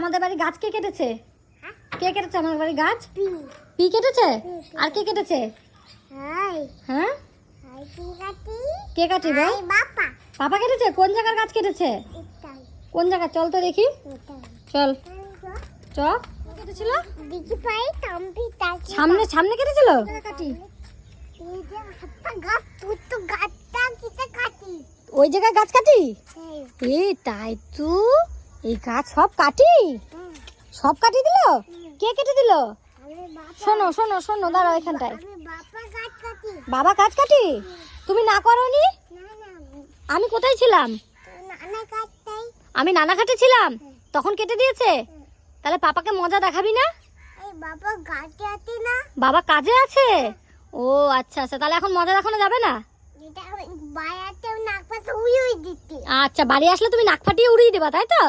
আমাদের বাড়ি গাছ কে কেটেছে? কে কেটেছে আমাদের বাড়ি গাছ? পি কেটেছে? আর কে কেটেছে? হ্যাঁ কে কাটি বল? পাপা কেটেছে? কোন জায়গার গাছ কেটেছে? কোন জায়গা? চল তো দেখি, চল চ। কেটেছিল সামনে সামনে কেটেছিল? কাটি ওই জায়গায় গাছ কাটি? এই তাই তো, এই গাছ সব কাটি, সব কাটি দিল। কে কেটে দিল? শোনো শোনো শোনো, দাঁড়াও এখানটায়। বাবা গাছ কাটি? তুমি না করোনি? আমি কোথায় ছিলাম? আমি নানা ঘাটে ছিলাম, তখন কেটে দিয়েছে। তাহলে পাপাকে মজা দেখাবি না? বাবা কাজে আছে। ও আচ্ছা আচ্ছা, তাহলে এখন মজা দেখানো যাবে না। আচ্ছা, বাড়ি আসলে তুমি নাক ফাটিয়ে উড়িয়ে দেবা, তাই তো?